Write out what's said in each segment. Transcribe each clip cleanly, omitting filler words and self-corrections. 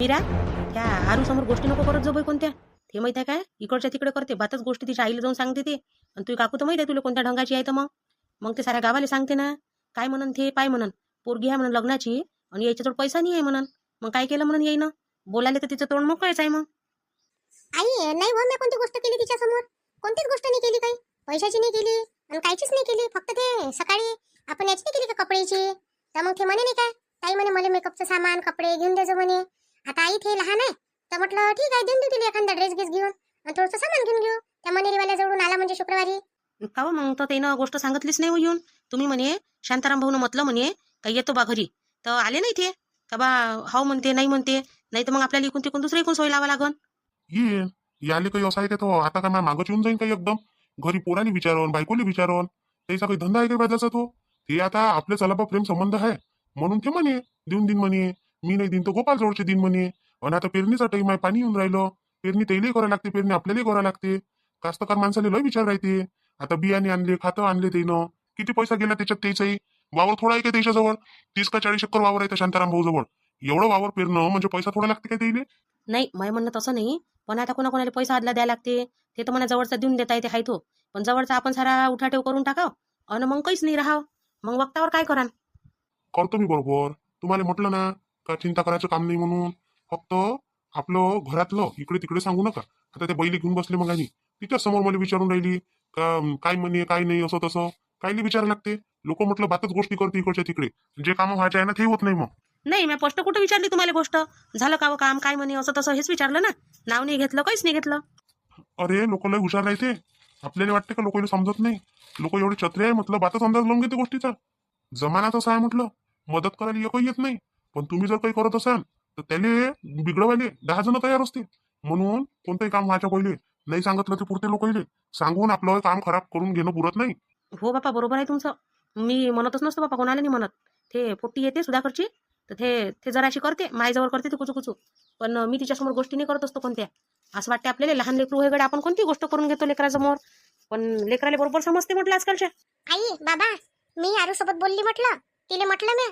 मीरा, त्या आरू समोर गोष्टी नको करत जाऊ बाई कोणत्या. ते माहिती आहे काय, इकडच्या तिकडे करते बातच गोष्टी तिच्या आईला जाऊन सांगते ते. आणि तुझी काकू तर माहिती आहे तुला कोणत्या ढंगाची आहे तर मग मग ते साऱ्या गावाला सांगते ना. काय म्हणन ते पाय म्हणन पोरगी आहे म्हणून लग्नाची आणि याच्याजवळ पैसा नाही आहे म्हणन. मग काय केलं म्हणून येईन बोलायला तर तिचं तोंड मोकळच आहे. मग आई नाही हो, मी कोणती गोष्ट केली तिच्या समोर? कोणतीच गोष्ट नाही केली. काही पैशाची नाही केली आणि काहीचीच नाही केली. फक्त ते सकाळी आपण याची नाही केली का कपड्याची. तर मग ते म्हणे नाही काय, ताई म्हणे मला मेकअपचं सामान कपडे घेऊन द्यायचं म्हणे. आता आई ते लहान आहे तर म्हटलं ठीक आहे, देऊन देऊ तिला एखादा ड्रेस घेऊन आणि थोडंसं सामान घेऊन घेऊ. त्या मनेरीवाल्या जवळून आला म्हणजे शुक्रवारी. का हो, मग तर त्यानं गोष्ट सांगितलीच नाही हो येऊन. तुम्ही म्हणे शांताराम भाऊन म्हटलं म्हणे काही येतो बा घरी, तर आले नाही ते का बा. हाव म्हणते नाही म्हणते, नाही तर मग आपल्याला इकून तिकून दुसरी इकून सोय लावा लागन. ये याले काही असं आहे का तो आता का माझ्या मागच येऊन जाईन काही एकदम. घरी पोराने विचारवून बायकोले विचारवून त्याचा काही धंदा आहे काही बाजाचा तो. ते आता आपल्या चलाबा प्रेम संबंध आहे म्हणून ते म्हणे देऊन दिन म्हणे. मी नाही दिन तो गोपाल जवळचे दिन म्हणे. आणि आता पेरणीचा टाइम आहे, पाणी येऊन राहिलं. पेरणी त्यालाही करावं लागते, पेरणी आपल्यालाही करावं लागते. कास्तकार माणसाला लय विचार राहते. आता बियाणे आणले, खातं आणले त्यानं, किती पैसा गेला त्याच्यात. त्याचाही वावर थोडा आहे का त्याच्याजवळ? 30 का 40 एकर वावर आहे त्या शांताराम भाऊ जवळ. एवढं वावर पेरणं म्हणजे पैसा थोडा लागते काय त्याला? नाही माय म्हणणं तसं नाही, पण आता कोणाकोणाला पैसा आदला द्यायला लागते. ते तर मला जवळचा देऊन देता येते हाय तो, पण जवळचा आपण सारा उठाठेव करून टाकाव आणि मग काहीच नाही राहाव. मग वक्तावर काय करा. करतो मी बरोबर. तुम्हाला म्हटलं ना का चिंता करायचं काम नाही म्हणून. फक्त आपलं घरातलं इकडे तिकडे सांगू नका. आता ते बैली घेऊन बसले मग आणि तिच्या समोर मला विचारून राहिली का काय म्हणे काय नाही असं तसं. कायले विचारायला लागते? लोक म्हटलं बातच गोष्टी करते इकडच्या तिकडे. जे कामं व्हायचे आहे ना ते होत नाही मग. नाही मी स्पष्ट कुठं विचारली तुम्हाला गोष्ट. झालं का काम काय म्हणे असं तसं हेच विचारलं ना. नाव नाही घेतलं, काहीच नाही घेतलं. अरे लोक लय हुशार राहते. आपल्याला वाटते का लोकांना समजत नाही. लोक एवढे छत्री आहे म्हटलं बातच अंदाज लावून घेते गोष्टीचा. जमाना तसा आहे म्हटलं. मदत करायला एकही येत नाही, पण तुम्ही जर काही करत असाल तर त्याले बिघडवायले 10 जण तयार असतील. म्हणून कोणतंही काम व्हायच्या पहिले नाही सांगितलं ते पुरते लोकांना सांगून आपलं काम खराब करून घेणं पुरत नाही. हो बापा बरोबर आहे तुमचं. मी म्हणतच नसतो बापा, कोणाला नाही म्हणत. ते पोट्टी येते सुधाकरची तर ते जराशी करते मायजवळ करते ते कुचू कुचू. पण मी तिच्यासमोर गोष्टी नाही करत असतो कोणत्या. असं वाटते आपल्याला लहान लेकरू हेगडे आपण कोणती गोष्ट करून घेतो लेकरासमोर, पण लेकराला बरोबर समजते म्हटलं आजकालच्या. आई बाबा, मी आरू सोबत बोलली म्हटलं. तिले म्हटलं मी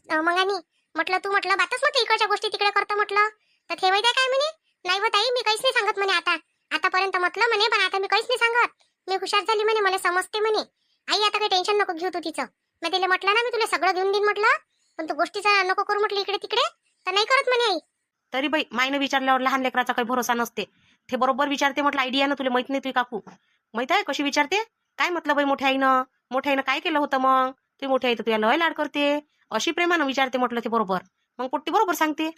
मग आणि म्हटलं तू म्हटलं बातच म्हटलं इकडच्या गोष्टी तिकडे करतो म्हटलं. तर ठेवाय काय म्हणे, नाही होत आई मी काहीच नाही सांगत म्हणे. आतापर्यंत म्हटलं म्हणे, पण आता मी काहीच नाही सांगत. मी हुशार झाली म्हणे, मला समजते म्हणे. आई आता काही टेन्शन नको घेऊ तू तिचं. मी तिला म्हटलं ना मी तुला सगळं घेऊन देईन म्हटलं, पण तू गोष्टीचा नको करू म्हटलं इकडे तिकडे. तर नाही करत म्हणे आई. तरी बाई मायनं विचारल्यावर लहान लेकराचा काही भरोसा नसते. ते बरोबर विचारते म्हटलं. आयडिया ना तुला माहित नाही तुझी काकू माहित आहे कशी विचारते. काय म्हटलं बाई मोठ्या आईनं काय केलं होतं मग. ते मोठ्या आई तर तुला लय लाड करते, अशी प्रेमानं विचारते म्हटलं. ते बरोबर मग पोट्टी बरोबर सांगते.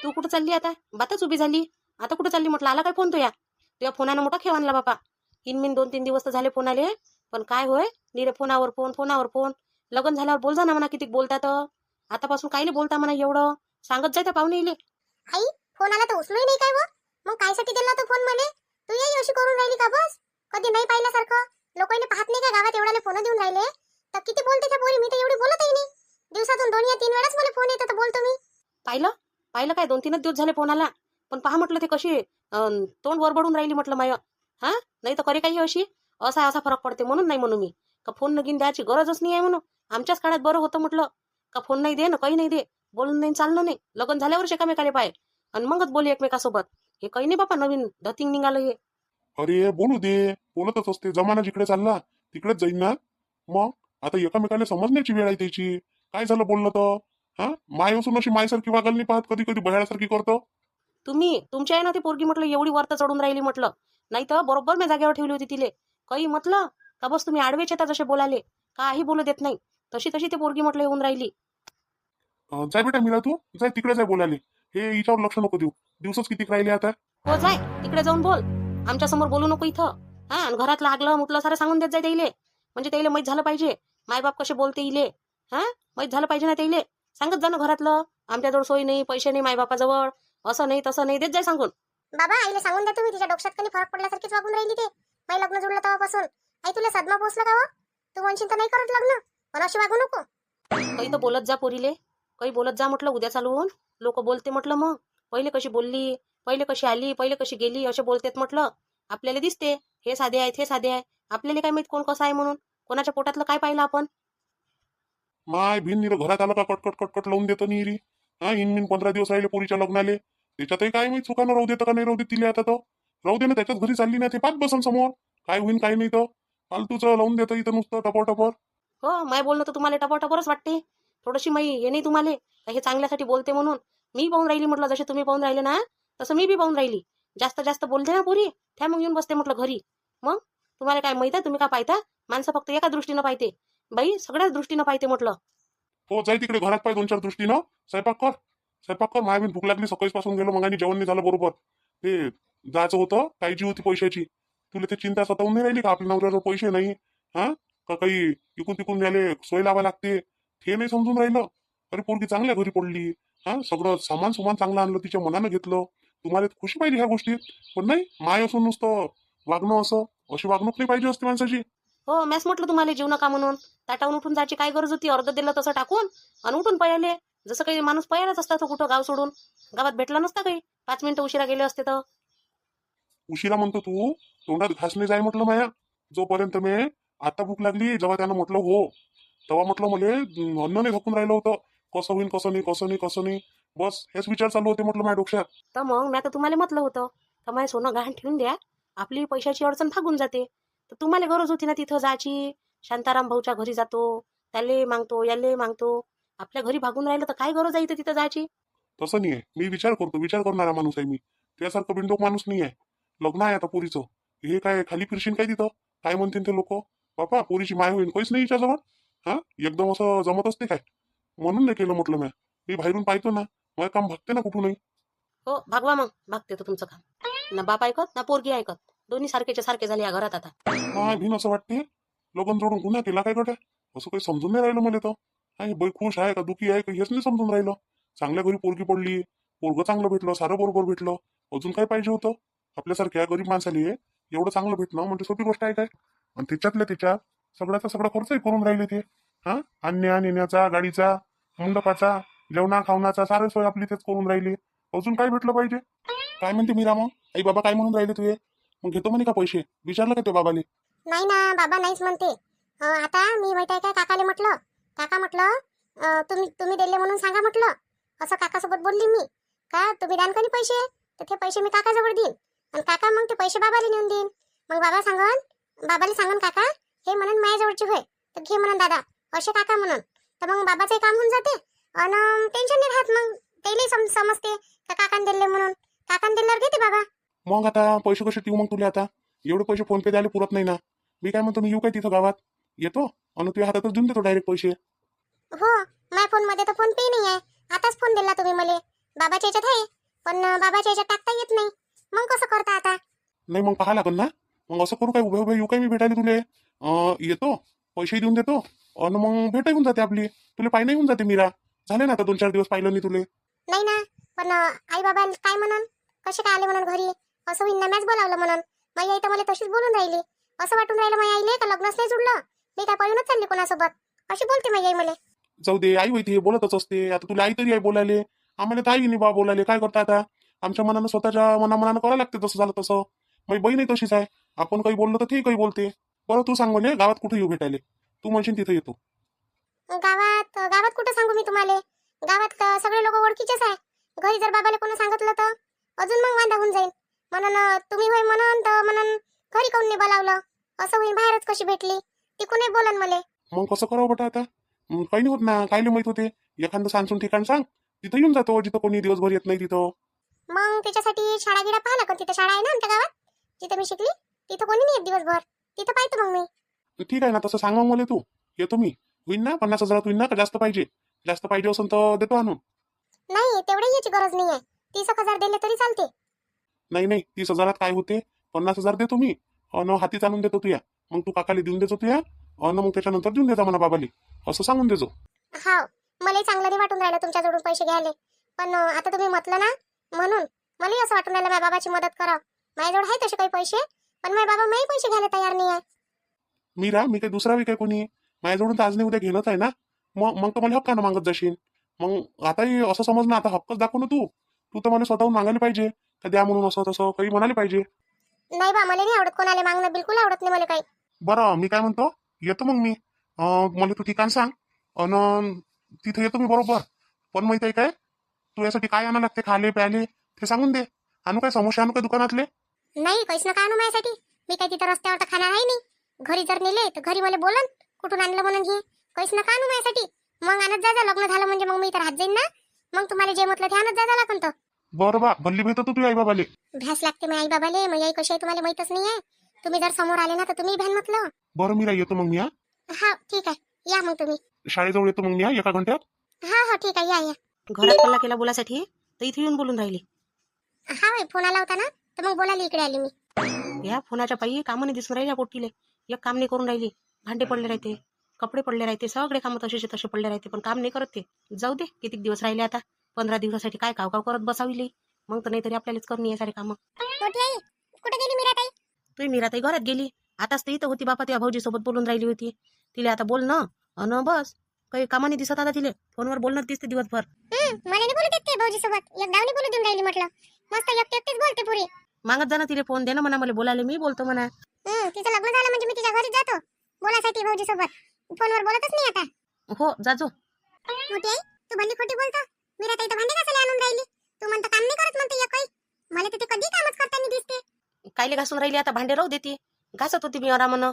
तू कुठं चालली आता? बातच उभी झाली. आता कुठं चालली म्हटलं? आला काय फोन तुझ्या फोनानं मोठा खेळ आणला बापा. 2-3 दिवस तर झाले फोन आले, पण काय होय निरे फोनावर फोन. लग्न झाल्यावर बोल जा ना म्हणा, किती बोलतात. आतापासून कायले बोलता म्हणा एवढं सांगत जाय त्या पाहुणे इले. आई फोन आला तर उचलूही नाही काय व? मग कायसाठी दिला तो फोन मला? तू येई अशी करून राहिली का बस? कधी नाही पाहिल्यासारखं. लोकांनी पाहत नाही का गावात एवढाले फोन देऊन राहिले? तर किती बोलते त्या पोरी, मी तर एवढी बोलतही नाही. दिवसातून 2 या 3 वेळाच मला फोन येतो तर बोलतो मी. पाहिलं काय 2-3 दिवस झाले फोन आला, पण पहा म्हटलं ते कशी तोंड वरबडून राहिली म्हटलं माय. हा नाही तर करे काही अशी असा फरक पडते म्हणून नाही म्हणू मी का फोन नगीन द्यायची गरजच नाही आहे म्हणून. आमच्याच काळात बरं होतं म्हटलं का फोन नाही दे ना काही नाही दे, बोलून नाही चालणं नाही. लग्न झाल्यावर एकामेकाले पाय आणि मगच बोलू एकमेकासोबत. हे काही नाही बापा नवीन धतिंग निघालं हे. अरे बोलू दे, बोलतच असते. जमाना जिकडे चालला तिकडेच जाईन ना. मग आता एकामेकाला समजण्याची वेळ आहे त्याची. काय झालं बोललं तर? हा माय असून अशी मायसारखी वागायला नाही पाहत, कधी कधी बयाळासारखी करतो. तुम्ही तुमच्या आहे ना ती पोरगी म्हटलं एवढी वरत चढून राहिली म्हटलं. नाही तर बरोबर मी जागेवर ठेवली होती तिले. काही म्हटलं का बस तुम्ही आडवेच येतात जसे बोलाले, काही बोलू देत नाही. तशी ते पोरगी म्हटलं येऊन राहिली. जाय बेटा मिळा, तू जाय तिकडे जाय बोलायले. हे हिच्यावर लक्ष नको देऊ. दिवसच किती राहिले आता. हो जाय तिकडे जाऊन बोल, आमच्या समोर बोलू नको इथं. हा आणि घरात लागलं मुतलं सारं सांगून देत जाय त्याइले. म्हणजे त्याइले माहीत झालं पाहिजे मायबाप कसे बोलते इले. हा माहीत झालं पाहिजे ना त्याइले. सांगत जा ना घरातलं, आमच्याजवळ सोय नाही पैसे नाही मायबापाजवळ, असं नाही तसं नाही देत जाय सांगून. बाबा आईला सांगून द्या तुम्ही, तिच्या डोक्यात कधी फरक पडल्यासारखीच वागून राहिली ते. माझं लग्न जुळलं तेव्हापासून. आई तुला सदमा पोचला का व? तू म्हणशील तर नाही करत लग्न, पण अशी वागू नको. काही तर बोलत जा पोरीले, काही बोलत जा म्हटलं. उद्या चालू होऊन लोक बोलते म्हटलं. मग पहिले कशी बोलली, पहिले कशी आली, पहिले कशी गेली असे बोलतेत म्हटलं. आपल्याला दिसते हे साधे आहेत हे साधे आहे. आपल्याला काय माहित कोण कसं आहे म्हणून. कोणाच्या पोटातलं काय पाहिलं आपण. माय भिन निर घरात आलं का कटकट कटकट लावून देतो निरी. हा इन 15 दिवस राहिले पोरीच्या लग्नाले. त्याच्यातही काय मी चुकानं राहू देतं का नाही राहू देत तिला आता तो राहू दे ना, त्याच्याच घरी चालली ना, ते पाच बसन समोर काय होईन काय नाही तर फालतूचं लावून देतं इथं नुसतं टपर टपर. हो, माय बोलणं तर तुम्हाला टपाटपरच वाटते. थोडीशी माई हे नाही तुम्हाला हे चांगल्यासाठी बोलते म्हणून. मी पाहून राहिली म्हटलं, जसे तुम्ही पाहून राहिले ना तसं मी बी पाहून राहिली. जास्त जास्त बोलते ना पुरी, त्या मग येऊन बसते म्हटलं घरी. मग तुम्हाला काय माहिती आहे, तुम्ही का पाहता? माणसं फक्त एका दृष्टीनं पाहते, बाई सगळ्याच दृष्टीनं पाहते म्हटलं. हो जाय तिकडे घरात पाय 2-4 दृष्टीनं स्वयंपाक कर. स्वयंपाक कर, माया बी भूक लागली सकाळीच पासून गेलो मग आणि जेवण नाही झालं बरोबर. ते जायचं होतं, काळजी होती पैशाची. तुला ते चिंता सतावून नाही राहिली का आपल्या नवऱ्यावर पैसे नाही? हा का काही इकून तिकून द्यायला सोय लावा लागते, हे नाही समजून राहिलं. अरे पोरगी चांगल्या घरी पडली, हा सगळं सामान सुमान चांगलं आणलं, तिच्या मनानं घेतलं. तुम्हाला खुशी पाहिजे ह्या गोष्टीत, पण नाही माय असून नुसतं वागणं असं, अशी वागणूक नाही पाहिजे असते माणसाची. हो, मॅच म्हटलं तुम्हाला जीव नका म्हणून. ताटावून उठून जायची काय गरज होती? अर्ध दिलं तसं टाकून आणि उठून पळाले. जसं काही माणूस पळायलाच असता तो कुठं गाव सोडून. गावात भेटला नसता काही, 5 मिनिटं उशिरा गेले असते तर. उशिरा म्हणतो तू, तोंडात घास नाही जाय म्हटलं माया. जोपर्यंत मी आता भूक लागली जेव्हा त्यानं म्हटलं हो, तेव्हा म्हटलं मले अन्न नाही धकून राहिलं होतं. कसं होईन कसं नाही कसं नाही कसं नाही, बस हेच विचार चालू होते म्हटलं माझ्या डोक्यात. तर मग मी आता तुम्हाला म्हटलं होतं तर माझं सोनं गहाण ठेवून द्या, आपली पैशाची अडचण भागून जाते. तर तुम्हाला गरज होती ना तिथं जायची. शांताराम भाऊच्या घरी जातो, त्याले मागतो याले मागतो. आपल्या घरी भागून राहिलं तर काय गरज आहे इथं तिथं जायची? तसं नाही आहे, मी विचार करतो, विचार करणारा माणूस आहे मी. त्यासारखं बिंडोक माणूस नाही आहे. लग्न आहे आता पोरीचं, हे काय खाली फिरशील काय तिथं? काय म्हणतील ते लोक? बापा पोरीची माय होईल काहीच नाही हिच्याजवळ. हा एकदम असं जमत असते काय? म्हणून नाही केलं म्हटलं मी बाहेरून पाहतो ना, माझं काम भागते ना कुठूनही. हो भागवा मग, भागते तर तुमचं काम. ना बाप ऐकत ना पोरगी ऐकत, दोन्ही सारखेचे सारखे झाले या घरात आता. माय भिन असं वाटते, लग्न जोडून गुन्हा केला काय गड्या? असं काही समजून नाही राहिलं मला तर. आणि बाई खुश आहे का दुखी आहे का हेच नाही समजून राहिलं. चांगल्या घरी पोरगी पडली, पोरगं चांगलं भेटलं, सारं बरोबर भेटलं, अजून काय पाहिजे होतं? आपल्यासारख्या गरीब माणसाला एवढं चांगलं भेटणं म्हणजे सोपी गोष्ट आहे काय? आणि त्याच्यातल्या त्याच्यात सगळ्याचा सगळा खर्चही करून राहिले ते. हा आणण्या नेण्याचा, गाडीचा, मंडपाचा, जेवणा खावणाचा सारे सोय आपली तेच करून राहिली. अजून काय भेटलं पाहिजे? काय म्हणते मीरा मग? आई बाबा काय म्हणून राहिले तुझे? मग घेतो म्हणे का पैसे? विचारलं का ते बाबाने? नाही ना, बाबा नाहीच म्हणते. आता मी माहिती आहे काय काकाले म्हटलं, काका म्हटलं तुम्ही तुम्ही दिले म्हणून सांगा म्हटलं. असं काकासोबत बोलली मी, का तुम्ही द्यान कधी पैसे तर ते पैसे मी काकाजवळ देईन आणि काका मग ते पैसे बाबाला नेऊन देईन. मग बाबाला सांगन काका हे म्हणून माझ्याजवळचे होय तर घे म्हणून दादा, असे काका म्हणून. तर मग बाबाचंही काम होऊन जाते आणि टेन्शन नाही राहत. मग त्यालाही समजते का काकाने दिले म्हणून. काकाने दिल्यावर घेते बाबा. मग आता पैसे कसे देऊ मग तुला? आता एवढे पैसे फोन पे द्यायला पुरत नाही ना. मी काय म्हणतो, मी येऊ काय तिथं गावात? येतो आणि तुझ्या हातातच देऊन देतो डायरेक्ट पैसे. हो, माझ्या फोन मध्ये तर फोन पे नाही आहे. आताच फोन दिला तुम्ही मला. बाबाच्या याच्यात आहे पण बाबाच्या याच्यात टाकता येत नाही. मग कसं करता आता? नाही मग पाहा लागेल ना. मग असं करू काय, उभे उभे येऊ काय मी भेटायला तुले? येतो, पैसे देऊन देतो आणि मग भेट येऊन जाते आपली. तुला पाय नाही होऊन जाते मीरा. झाले ना आता 2-4 दिवस पाहिलं नाही तुले. नाही ना, पण आई बाबा काय म्हणून, कसे काय आले म्हणून घरी? असं होईन ना, मॅच बोलावलं म्हणून. माझी आई तर मला तशीच बोलून राहिली. असं वाटून राहिलं माझ्या आईले का लग्नच नाही जुडलं, मी काय पळूनच चालली कोणासोबत, अशी बोलते माझी आई मला. जाऊ दे, आई होती हे बोलतच असते. आता तुला आई तरी आहे बोलायले, आम्हाला तर आई नाही बा बोलायले. काय करता आता? आमच्या मनानं स्वतःच्या मनामनानं करायला लागते. तसं झालं तसं. माझी बहीणही तशीच आहे. आपण काही बोललो तर ती काही बोलते. बरं तू सांग म्हणे गावात कुठे येऊ भेटायले? तू म्हणशील तिथे येतो. गावात गावात कुठं सांगू मी तुम्हाला? गावात सगळे लोक ओळखीचेच आहे. घरी जर बाबाला कोणी सांगितलं तर अजून मग वांदा होऊन जाईल. म्हणून तुम्ही होय म्हणून तर म्हणून घरी कोण नाही बोलावलं. असं होईल बाहेरच कशी भेटली ती कोणी बोलन मला. मग कसं करावं बेटा आता? काही नाही होत ना, कायले माहित होते. एखादं सांगून ठिकाण सांग, तिथं येऊन जातो जिथं कोणी दिवसभर येत नाही तिथं. मग त्याच्यासाठी शाळा गिडा पाहिला का? तिथं शाळा आहे ना आमच्या गावात, जिथं मी शिकली. तिथं कोणी नाही येत दिवसभर, तिथं पाहतो मग मी. ठीक आहे ना, तसं सांग मग मला. तू येतो मी. होईन ना 50,000 होईन ना? का जास्त पाहिजे? जास्त पाहिजे असेल तर देतो आणून. नाही, तेवढी याची गरज नाहीये. 30,000 दिले तरी चालते. नाही नाही, 30,000 काय होते? 50,000 देतो मी आणि हातीच आणून देतो तुया. मग तू काकाला देऊन देतो तुया आणि मग त्याच्यानंतर देऊन देता म्हणा बाबाली, असं सांगून देजो. हाव, मला चांगलं नाही वाटून राहिलं तुमच्याजवळून पैसे घ्यायला. पण आता तुम्ही म्हटलं ना म्हणून मलाही असं वाटून राहिलं माझ्या बाबाची मदत करा. माझ्याजवळ आहे तसे काही पैसे, पण माझे बाबा माझे पैसे घ्यायला तयार नाही आहे. मीरा, मी काही दुसरा काय कोणी? माझ्याजवळून तर आज नाही उद्या घेणंच आहे ना. मग तर मला हक्कानं मागत जाशील. मग आताही असं समज ना, आता हक्कच दाखव ना तू. तू तर मला स्वतःहून मागायला पाहिजे का द्या म्हणून, असं तसं काही म्हणाले पाहिजे. नाही बा, मला नाही आवडत कोणाला मागणं, बिलकुल आवडत नाही मला काही. बरं मी काय म्हणतो, येतो मग मी. मला तू ठिकाण सांग आणि तिथे येतो मी बरोबर. पण माहिती आहे काय, तू यासाठी काय आणा लागते खाले प्याले ते सांगून दे. आणू काय समोसे आणू काय दुकानातले? नाही काहीच नका आणू माझ्यासाठी. मी काही तिथं रस्त्यावर तर खाणार आहे नाही. घरी जर नेले तर घरी मला बोलन कुठून आणलं म्हणून हे. काहीच नका आणू माझ्यासाठी. मग आणत जा लग्न झालं म्हणजे मग मी तर हात जाईन ना. मग तुम्हाला जे म्हटलं ते आणत जा लागन तर. बरं बा भल्ली भेटतो तू आई बाबाले. भ्यास लागते मी आई बाबाले. मग आई कशी आहे तुम्हाला माहितच नाही आहे. तुम्ही जर समोर आले ना तर तुम्ही भ्यान म्हटलं. बरं मीरा येतो मग मी. हा ठीक आहे या मग तुम्ही. शाळेजवळ येतो मग मी 1 घंट्यात. हा हा ठीक आहे या या. घरात कल्ला केला बोलासाठी तर इथे येऊन बोलून राहिली. हा बाई फोन आला होता ना तर मग बोलायला इकडे आली मी. या फोनाच्या पायी कामं नाही दिसून राहिली या पोटीले. एक काम नाही करून राहिली. भांडे पडले राहते, कपडे पडले राहते, सगळे कामं तसेचे तसे पडले राहते, पण काम नाही करत ते. जाऊ दे किती दिवस राहिले आता. 15 दिवसासाठी काय काव करत बसाविली. मग तर नाहीतरी आपल्यालाच करून ये सारे कामं. मोठी आई कुठे गेली मीराताई? तुम्ही मीराताई घरात गेली. आताच तर इथं होती बापा त्या भाऊजी सोबत बोलून राहिली होती. तिला आता बोल ना अन बस. काही कामाने दिसत आता तिले. फोनवर बोलणं दिसते दिवसभर. मला नाही बोलू देत ते भाऊजी सोबत. एक डावणी बोलू देऊन राहिली म्हटलं. मस्त एकटी एकटीच बोलते पुरी. मागत जा ना तिले फोन दे ना म्हणा मला बोलायला. मी बोलतो म्हणा. तिचं लग्न झालं म्हणजे मी तिच्या घरी जातो बोलासाठी भाऊजी सोबत. फोनवर बोलतच नाही आता. हो जाजो. मोठी आई तू भली खोटी बोलतो. मीराताई तर भांडे घासायला आणून राहिली. तू म्हणतो काम नाही करत म्हणते एकही. मला तर ते कधी कामच करताना दिसते. कायले घासून राहिली आता भांडे राहू देते. घासत होती मी आरामानं.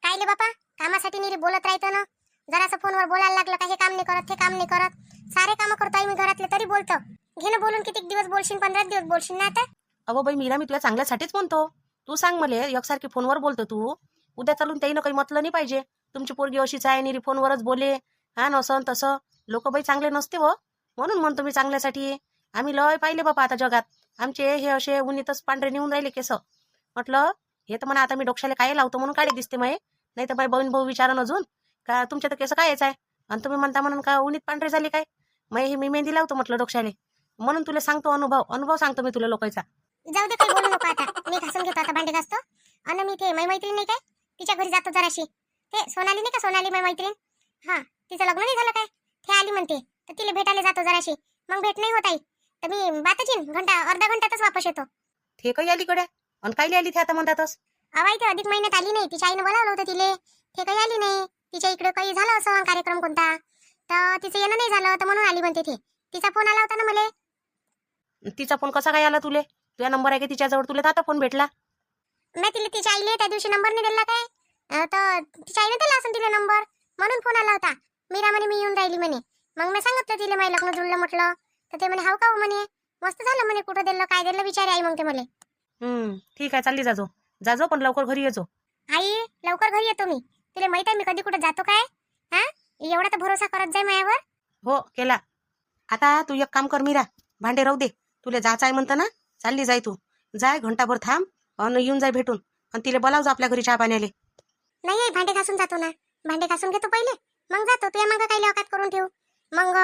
कायले बापा कामासाठी नीरी बोलत राहतो ना. जरासं फोनवर बोलायला लागलं का हे काम नाही करत, हे काम नाही करत. सारे काम करतोय मी घरातले तरी बोलतो. घे ना बोलून किती दिवस बोलशील, 15 दिवस बोलशील ना आता. अहो बाई मीरा मी तुला चांगल्यासाठीच म्हणतो. तू सांग मला एकसारखी फोनवर बोलतो तू. उद्या चालून त्याईनं काही म्हटलं नाही पाहिजे. तुमची पोरगी अशीच आहे निरी फोनवरच बोले. हा नसन तसं. लोक बाई चांगले नसते हो. म्हणून म्हणतो मी चांगल्यासाठी. आम्ही लय पाहिले बापा आता जगात. आमचे हे असे उन्हीतच पांढरे निघून राहिले केस. म्हटलं हे तर म्हणा आता मी डोक्याला काय लावतो म्हणून काढे दिसते माये. नाही तर बाई बहीण भाऊ विचारन अजून का तुमच्या तर केस कायच आहे आणि तुम्ही म्हणता म्हणून का उन्हीत पांढरे झाले काय. मग हे मी मेहंदी लावतो म्हटलं डोक्याले. म्हणून तुला सांगतो अनुभव सांगतो मी तुला लोकांचा. जाऊ दे काही बोलू नको आता. मी घासून घेतो आता भांडे घासतो. आणि मी ते मैत्रीण नाही काय तिच्या घरी जातो जराशी. ते सोनाली नाही का सोनाली मैत्रीण. हा तिचं लग्न नाही झालं काय. ते आली म्हणते तर तिला भेटायला जातो जराशी. मग भेट नाही होत आई तर मी बातच येईन अर्धा घंट्यातच वापस येतो. ते काही आली कडे आणि कायली आली ते आता म्हणतातच. अवाई ते अधिक महिन्यात आली नाही. तिच्या आईनं बोलावलं होतं तिले. ते काही आली नाही. तिच्या इकडे काही झालं असं कार्यक्रम कोणता तर तिचं येणं नाही झालं तर म्हणून आली म्हणते ते. तिचा फोन आला होता ना मला. तिचा फोन कसा काय आला तुले? तुझा नंबर आहे का तिच्याजवळ? तुला तर आता फोन भेटला. मी तिला तिच्या आईले त्या दिवशी नंबर नाही दिला काय. तर तिच्या आईने दिला असून तिला नंबर म्हणून फोन आला होता. मीरा म्हणे मी येऊन राहिली म्हणे. मग मी सांगितलं तिला माझं लग्न जुळलं म्हटलं तर ते म्हणे हाव का म्हणे. मस्त झालं म्हणे. कुठं दिलं काय दिलं विचारे आई मग ते मला. ठीक आहे चालली जाजो पण लवकर घरी येजो. आई लवकर घरी येतो मी. तिला माहित आहे मी कधी कुठं जातो काय. हा एवढा तर भरोसा करत जाय माझ्यावर. हो केला. आता तू एक काम कर मीरा. भांडे राहू दे. तुला जायचं आहे म्हणतं ना. चालली जाय तू. जाय घंटाभर थांब आणि येऊन जाय भेटून. आणि तिला बोलाव जा आपल्या घरी चहा पाण्याले. नाही आई भांडे घासून जातो ना. भांडे घासून घेतो पहिले मग जातो. तुया मग काही औकात करून ठेव. मग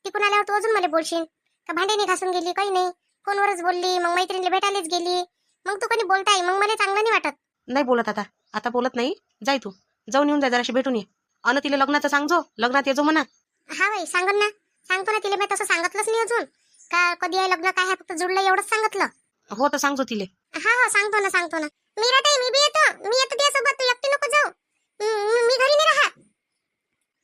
तिकून आल्यावर तू अजून मला बोलशील का भांडे नाही घासून गेली काही नाही. फोनवरच बोलली. मग मैत्रिणीला भेटायलाच गेली. मग तू कोणी बोलताय मग मला चांगलं नाही वाटत. नाही बोलत आता बोलत नाही. जाय तू जाऊन येऊन जाय जराशी भेटून ये. अन तिला लग्नाचं सांगजो. लग्नात येजो म्हणा. हा बाई सांगन ना. सांगतो ना तिला. मी तसं सांगितलंच नाही अजून का कधी आहे लग्न काय आहे. फक्त जुळलं एवढंच सांगितलं. हो तर सांगजो तिले. हा सांगतो ना. मीरा ताई मी बी येतो. मी येतो तुझ्यासोबत. तू एकटी नको जाऊ. मी घरी नाही राहा.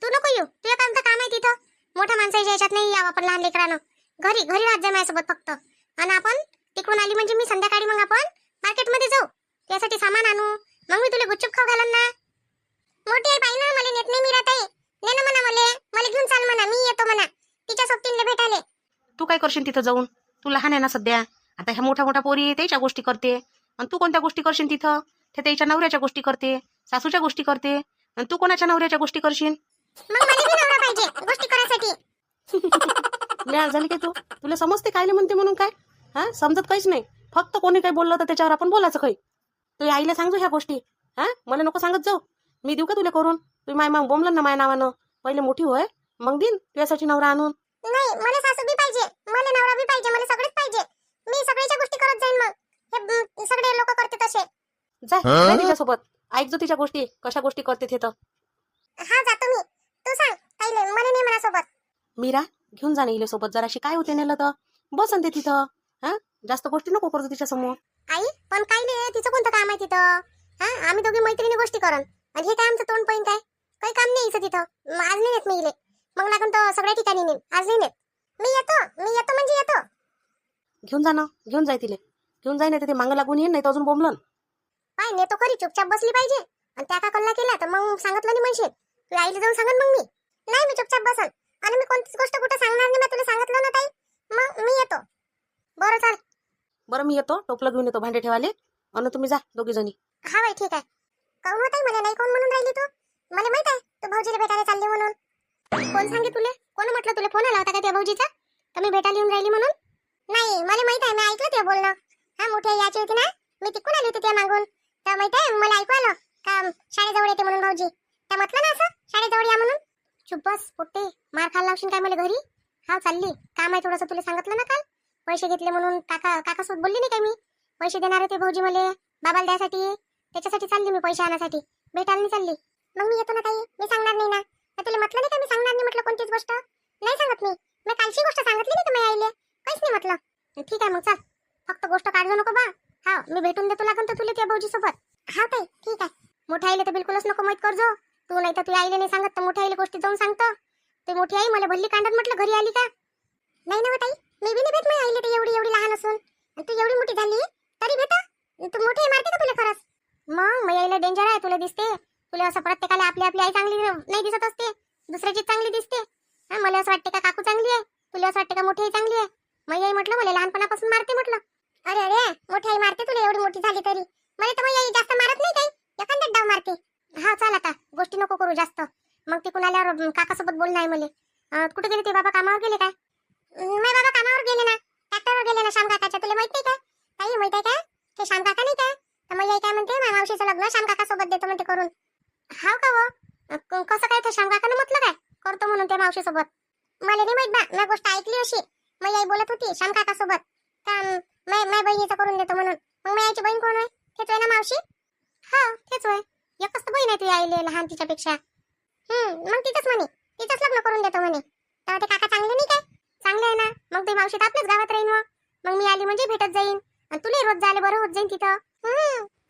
तू नको येऊ. तुझ्या काम आहे तिथं. मोठ्या माणसाच्या याच्यात नाही यावं आपण लहान लेकरानं. घरी राहत जा माझ्यासोबत फक्त. आणि आपण तिकडून आली म्हणजे मी संध्याकाळी मग आपण मार्केटमध्ये जाऊ. त्यासाठी सामान आणू. मग मी तुला गुपचूप खाऊ घालन ना. मोठी आई पाहिजे ना मला नेत नाही मीरा ताई. ने ना म्हणा मला घेऊन चाल म्हणा. मी येतो म्हणा तिच्या सोबतीला भेटायला. तू काय करशील तिथं जाऊन? तू लहान आहे ना सध्या. आता ह्या मोठ्या पोरी त्याच्या गोष्टी करते. आणि तू कोणत्या गोष्टी करशील तिथं? ते त्याच्या नवऱ्याच्या गोष्टी करते. सासूच्या गोष्टी करते. आणि तू कोणाच्या नवऱ्याच्या गोष्टी करशील? मग मला बी नवरा पाहिजे गोष्टी करायसाठी. लहान झाली काय तू? तुला समजते कायले म्हणते म्हणून काय? हा समजत काहीच नाही. फक्त कोणी काही बोललं तर त्याच्यावर आपण बोलायचं काही. तू आईला सांगजो ह्या गोष्टी. हा मला नको सांगत जाऊ. मी देऊ का तुला करून? तू माय मग बोंबलं ना माझ्या नावानं. पहिले मोठी होय मग देईन तुझ्यासाठी नवरा आणून. नाही मला सासू बी पाहिजे. मला नवरा बी पाहिजे. मला सगळेच पाहिजे. मी सगळ्याच्या गोष्टी करत जाईन. मग हे सगळे लोक करते तसे. जाय तिच्यासोबत. ऐकजो तिच्या गोष्टी कशा गोष्टी करते ते तर. हा जातो मी. तू सांग ताईले मला नाही म्हणा सोबत. मीरा घेऊन जा ना सोबत. जराशी काय होते नेलं तर बसन ते तिथं. हा जास्त गोष्टी नको करतो तिच्या समोर. आई पण काय नाही तिचं कोणतं काम आहे तिथं. हा आम्ही दोघी मैत्रिणी गोष्टी करन. आणि हे काय आमचं तोंड पहिन काय काही काम नाही तिथं. आज नाही नेत मी इले. मग लागून तर सगळ्या ठिकाणी नेन. आज नाही नेत. मी येतो म्हणजे येतो. घेऊन जा ना, घेऊन जाय तिले, घेऊन जाय, नाही तर ते मागं लागून येईन, नाही तर अजून बोंबलन. पाय नेतो खरी, चुपचाप बसली पाहिजे. आणि त्या का कल्ला केला तर मग सांगितलं नाही म्हणशील. तू आईला जाऊन सांगन मग मी. नाही मी चुपचाप बसन. आणि मी कोणतीच गोष्ट कुठं सांगणार नाही, मी तुला सांगितलं ना ताई. मग मी येतो. बरं चाल. बरं मी येतो, टोपलं घेऊन येतो भांडे ठेवाले, आणि तुम्ही जा दोघी जणी. हा बाई ठीक आहे. काऊन होत मला नाही कोण म्हणून राहिली तू? मला माहित आहे तू भाऊजीला भेटायला चालली म्हणून. कोण सांगे तुले? कोण म्हटलं तुला? फोन आला होता का त्या भाऊजीचा का मी भेटायला येऊन राहिली म्हणून? नाही मला माहित आहे, मी ऐकलं ते बोलणं. हा मोठी आई याची होती ना, मी तिकडून आली होती त्या मागून. तर माहित आहे मला ऐकू आलं का शाळेजवळ येते म्हणून भाऊजी. त्या म्हटलं ना असं शाळेजवळ या म्हणून. चुप बस पोट्टे, मार खायला लावशील काय मला घरी? हा चालली, काम आहे थोडंसं, तुला सांगितलं ना काल. पैसे घेतले म्हणून काकासोबत बोलली नाही काय मी? पैसे देणार होते भाऊजी मला बाबाला द्यासाठी, त्याच्यासाठी चालली मी, पैसे आणण्यासाठी. भेटायला नाही चालली. मग मी येतो ना ताई, मी सांगणार नाही ना. तुला म्हटलं नाही का मी सांगणार नाही म्हटलं कोणतीच गोष्ट? नाही सांगत मी कालची गोष्ट सांगितली नाही का मी आईले? काहीच नाही म्हटलं. ठीक आहे मग चल, फक्त गोष्ट काढू नको बा. हा मी भेटून देतो लागून तर तुला त्या भाऊजी सोबत. हा ताई ठीक आहे. मोठ्या आईला तर बिलकुलच नको माहित करजो तू, नाही तर तू आईला नाही सांगत तर मोठ्या आईला गोष्टी जाऊन सांगतो. ते मोठी आई मला भल्ली कांडत म्हटलं घरी आली का. नाही ना ताई, मी बी नाही भेट माझ्या आईला, ते एवढी लहान असून. आणि तू एवढी मोठी झाली तरी भेटा. तू मोठी मारते का तुला खरंच? मग माझ्या आईला डेंजर आहे, तुला दिसते. तुला असं प्रत्येकाला आपली आपली आई चांगली नाही दिसत असते, दुसऱ्याची चांगली दिसते. हा मला असं वाटते का काकू चांगली आहे, तुला असं वाटते का मोठी आई चांगली आहे? माझी आई म्हटलं मला लहानपणापासून मारते म्हटलं. अरे अरे मोठी आई मारते तुला एवढी मोठी झाली तरी? मला तर माझी आई जास्त मारत नाही काही, एखाद्यात डाव मारते. हा चाल आता गोष्टी नको करू जास्त. मग ते कुणाला काकासोबत बोलणं आहे मला. कुठे गेले ते बाबा? कामावर गेले काय? नाही बाबा कामावर गेले ना, ट्रॅक्टरवर गेले ना श्याम काकाच्या. तुला माहित नाही काय? ताई माहित आहे काय ते श्याम काका नाही काय? तर माझी आई काय म्हणते, माझ्या मावशीचं लग्न श्याम काका सोबत देतो म्हणते करून. हाव का व? कसं काय? ते श्याम काकानं म्हटलं काय करतो म्हणून त्या मावशी सोबत? मला नाही माहित बा, मी गोष्ट ऐकली अशी. माझी आई बोलत होती श्याम काका सोबत का माझ्या बहिणीचं करून देतो म्हणून. मग माझी आईची बहीण कोण होय? तेच होय ना मावशी? हा तेच होय, एकच तर बहीण आहे तुझी आईले लहान तिच्यापेक्षा. मग तिचंच म्हणे, तिचंच लग्न करून देतो म्हणे. तर ते काका चांगले नाही काय? चांगले आहे ना. मग ते मावशी तर आपल्याच गावात राहीन. मग मी आली म्हणजे भेटत जाईन, आणि तुला रोज जायला बरं होत जाईन तिथं.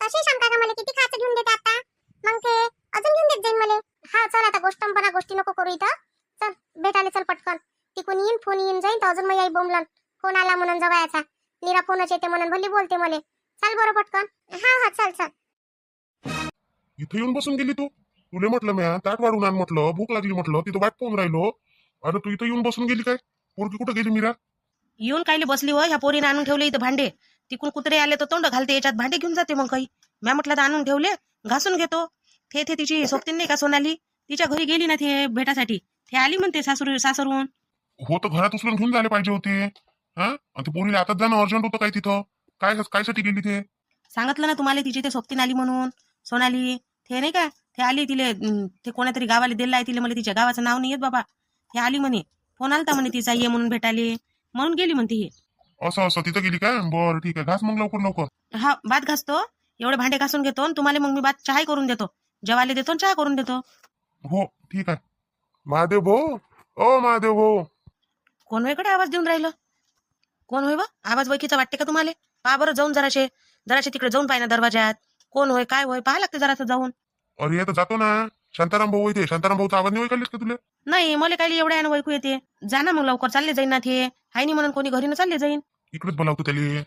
तशी श्याम काका मला किती खायचं घेऊन देते आता, मग ते अजून घेऊन देत जाईन मला. हा चल आता गोष्टी नको करू इथं. चल भेटायला चल पटकन. तिकून येईन, फोन येईन जाईन तर अजून माझी आई बोंबलन, फोन आला म्हणून जवळचा निरा फोनच येते म्हणून भल्ली बोलते मला. चल बरं पटकन. हा चल चल. इथे येऊन बसून गेली तू? तुले म्हटलं म्या ताट वाढून आण म्हटलं, भूक लागली म्हटलं, तिथं वाट पाहून राहिलो. अरे तू इथं येऊन बसून गेली काय? पोरगी कुठं गेली मीरा? येऊन कायले बसली हो, ह्या पोरीने आणून ठेवले इथं भांडे. तिकून कुत्रे आले तर तोंड घालते याच्यात, भांडे घेऊन जाते. मग काही म्या म्हटलं तर आणून ठेवले, घासून घेतो. ते तिची सोबतीन नाही का सोनाली, तिच्या घरी गेली ना ते भेटासाठी. ते आली म्हणते सासरून. हो तर घरात उचलून घेऊन झाले पाहिजे होते. हा आणि ते पोरीला आताच जाणं अर्जंट होतं काय तिथं? कायसाठी गेली ते? सांगितलं ना तुम्हाला, तिची ते सोबतीन आली म्हणून सोनाली. ते नाही का ते आली, तिले ते कोणातरी गावाला दिलं आहे तिले, मला तिच्या गावाचं नाव नाही येत बाबा. ते आली म्हणे, फोन आलता म्हणे तिचा ये म्हणून भेटायले, म्हणून गेली म्हणते ही. असं तिथं गेली काय? बरं ठीक आहे, घास मग लवकर. हा भात घासतो, एवढे भांडे घासून घेतो, आणि तुम्हाला मग मी भात चहा करून देतो, जेवायला देतो आणि चहा करून देतो. हो ठीक आहे. महादेव भाऊ, ओ महादेव भाऊ. कोण होय कडे आवाज देऊन राहिलं? कोण होय बा? आवाज वैकीचा वाटते का तुम्हाला? पहा बरं जाऊन जराशे तिकडे जाऊन पाहिजे ना दरवाजात. कोण होय काय होय पहा लागते जरासं जाऊन. अरे आता जातो ना, शांताराम भाऊ इथे. शांताराम भाऊचा आवाज नाही ऐकलेस का तुला? नाही मला काही एवढ्या वैकू येते. जा ना मग लवकर, चालले जाईन ना ते. हाय नाही म्हणून कोणी घरी न चालले जाईन. इकडेच बोलावतो त्याला.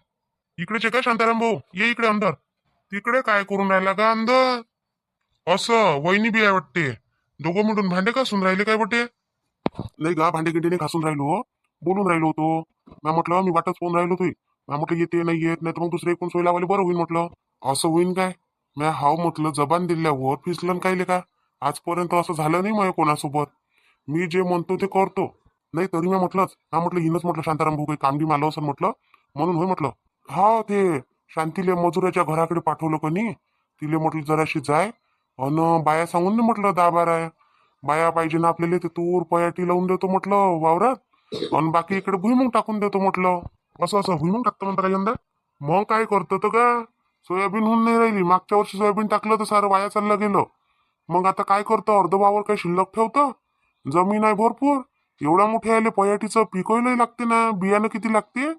इकडेच आहे का शांताराम भाऊ? ये इकडे अंदर. तिकडे काय करून राहिला का अंदर? असं वहिनी बी आहे वाटते. दोघं मिळून भांडे घासून राहिले काय वाटते? नाही गा, भांडे गिंडे घासून राहिलो, बोलून राहिलो होतो. मी म्हटलं मी वाटच फोन राहिलो तुही. मी म्हटलं येते नाही येत, नाही तर मग दुसरे एकूण सोय लावायला बरं होईल म्हटलं. असं होईन काय? मी हाव म्हटलं जबान दिल्यावर फिसलन काय का? आजपर्यंत असं झालं नाही माझ्या कोणासोबत. मी जे म्हणतो ते करतो. नाही तरी मी म्हटलंच हा, म्हटलं हिनच म्हटलं शांताराम भाऊ काही कामगी मालो असं म्हटलं, म्हणून होय म्हटलं. हा ते शांतीले मजुराच्या घराकडे पाठवलं कनी, तिले म्हटलं जराशी जाय अन बाया सांगून नाही म्हटलं 10-12 बाया पाहिजे ना आपल्याला, ते तूर पयाटी लावून देतो म्हटलं वावरात, आणि बाकी इकडे भुईमुग टाकून देतो म्हटलं. असं भुईमुग टाकतं म्हणतं का यंदा? मग काय करतो तर का सोयाबीन होऊन नाही राहिली. मागच्या वर्षी सोयाबीन टाकलं तर सारं वाया चाललं गेलं. मग आता काय करतं, अर्ध वावर काही शिल्लक ठेवतं. जमीन आहे भरपूर, एवढा मोठे आले पयाटीचं पिकवलंय लागते ना, बियाणं किती लागते.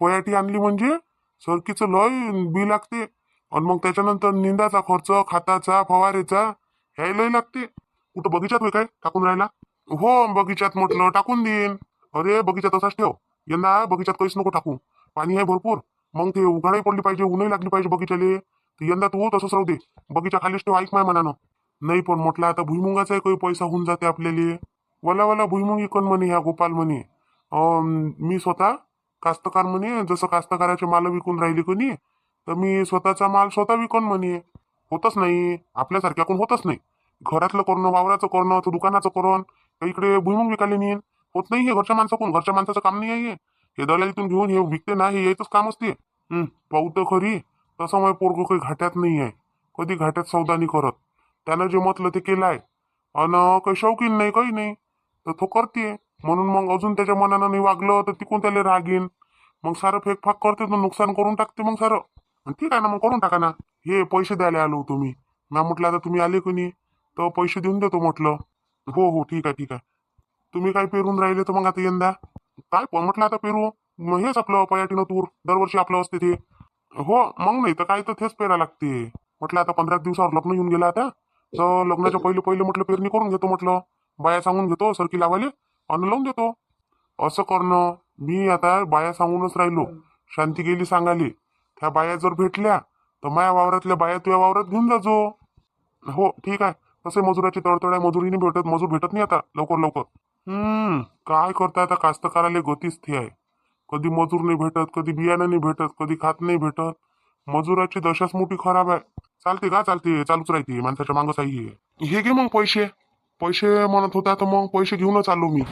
पयाटी आणली म्हणजे सरकीचं लय बी लागते, आणि मग त्याच्यानंतर निंदाचा खर्च, खताचा, फवारेचा, ह्या लय लागते. कुठं बगीचात होय काय टाकून राहिला? हो बगीचात म्हटलं टाकून देईन. अरे बगीचा तसाच ठेव. यंदा बगीचात काहीच नको टाकू. पाणी आहे भरपूर. मग ते उघाडही पडली पाहिजे, ऊनही लागली पाहिजे बगीचाले. तर यंदा तू तसंच राहू दे. बगीचा खालीच ठेव, ऐक माय मनानं. नाही पण म्हटलं आता भुईमुगाचा काही पैसा होऊन जाते आपल्याला. वला वला भुईमुग इकन म्हणे ह्या गोपाल म्हणे. मी स्वतः कास्तकार म्हणे, जसं कास्तकाराचे माल विकून राहिले कोणी, तर मी स्वतःचा माल स्वतः विकून म्हणे. होतच नाही आपल्यासारख्याकडून, होतच नाही. घरातलं करणं, वावराचं करणं, तर दुकानाचं करण, तर इकडे भुईमुग विकायला नेईन. होत नाही हे घरच्या माणसाकडून. घरच्या माणसाचं काम नाही आहे हे दलालीतून घेऊन हे विकते ना, हे यायचंच काम असते. पाहू तर खरी. तसं मग पोरगं काही घाट्यात नाही आहे, कधी घाट्यात सौदा नाही करत. त्यानं जे म्हटलं ते केलंय. आणि काही शौकीन नाही, काही नाही, तर तो करते. म्हणून मग अजून त्याच्या मनानं नाही वागलं तर तिकून त्याला राग येईन. मग सारं फेकफाक करते, तर नुकसान करून टाकते मग सारं. ठीक आहे ना, मग करून टाका ना. हे पैसे द्यायला आलो तुम्ही. मी म्हटलं आता तुम्ही आले कोणी, तर पैसे देऊन देतो म्हटलं. हो हो, ठीक आहे ठीक आहे. तुम्ही काय पेरून राहिले तर मग आता यंदा काय पण म्हटलं आता पेरू. मग हेच आपलं पयाटीनं तूर दरवर्षी आपलं असते ते. हो मग नाही तर काय, तर तेच पेरा लागते. म्हटलं आता 15 दिवसावर लग्न येऊन गेलं आता, तर लग्नाच्या पहिले पहिले म्हटलं पेरणी करून घेतो म्हटलं. बाया सांगून घेतो सरकी लावाले आणि लावून देतो. असं करणं. मी आता बाया सांगूनच राहिलो. शांती गेली सांगाली. त्या बाया जर भेटल्या तर माया वावरातल्या बाया तुझ्या वावरात घेऊन जाजो. हो ठीक आहे. तसे मजुराची तडतड आहे, मजुरीने भेटत, मजूर भेटत नाही आता लवकर लवकर. काय करता आता, कास्तकाराले गतीच ती आहे. कधी मजूर नाही भेटत, कधी बियाणं नाही भेटत, कधी खात नाही भेटत. मजुराची दशाच मोठी खराब आहे. चालते का, चालते, चालूच राहते, माणसाच्या मागच आहे. हे घे मग पैसे. पैसे म्हणत होता तर मग पैसे घेऊनच आलो मी.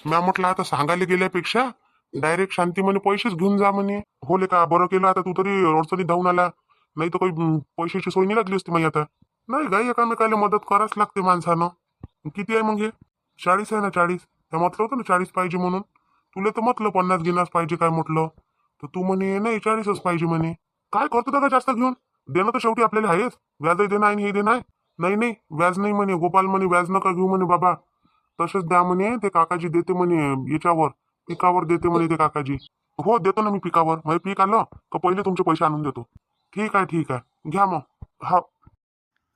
म्या म्हटलं आता सांगायला गेल्यापेक्षा डायरेक्ट शांती म्हणे पैसेच घेऊन जा म्हणे. होले का, बरं केलं आता तू तरी अडचणीत धावून आला. नाही तर काही पैशाची सोय नाही लागली असती मग आता. नाही गाई एकामेकाला मदत करायच लागते माणसानं. किती आहे मग हे? 40 आहे ना, 40. त्या म्हटलं होतं ना 40 पाहिजे म्हणून. तुला तर म्हटलं 50 घेण्यास पाहिजे काय म्हटलं, तर तू म्हणे नाही 40च पाहिजे म्हणे. काय करतो का जास्त घेऊन? देणं तर शेवटी आपल्याला आहेच. व्याजही देणं आहे आणि हे देणं आहे. नाही नाही, व्याज नाही म्हणे. गोपाल म्हणे व्याज नका घेऊ म्हणे बाबा. तसंच द्या म्हणे, ते काकाजी देते म्हणे याच्यावर, पिकावर देते म्हणे ते काकाजी. हो देतो ना मी पिकावर. मग पीक आलं का पहिले तुमचे पैसे आणून देतो. ठीक आहे ठीक आहे, घ्या मग. हा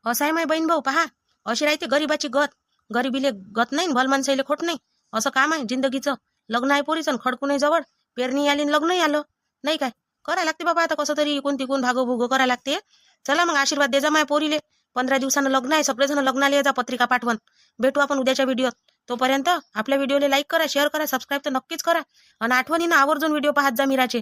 असं आहे माय बहीण भाऊ, पहा अशी राहते गरीबाची गत. गरीबीले गत नाही, भल माणसाईले खोट नाही. असं काम आहे जिंदगीचं. लग्न आहे पोरीचं, खडकूनही जवळ, पेरणी आली लग्नही आलं. नाही काय करा लागते बाबा, आता कसं तरी इकून तिकून भागोभुगो करा लागते. चला मग आशीर्वाद दे जा माय पोरीले. 15 दिवसानं लग्न आहे, सगळेजण लग्नाला ये जा, पत्रिका पाठवून. भेटू आपण उद्याच्या व्हिडिओत. तोपर्यंत आपल्या व्हिडिओला लाईक करा, शेअर करा, सबस्क्राईब तर नक्कीच करा. आणि आठवणीनं आवर्जून व्हिडिओ पाहत जा मीराचे.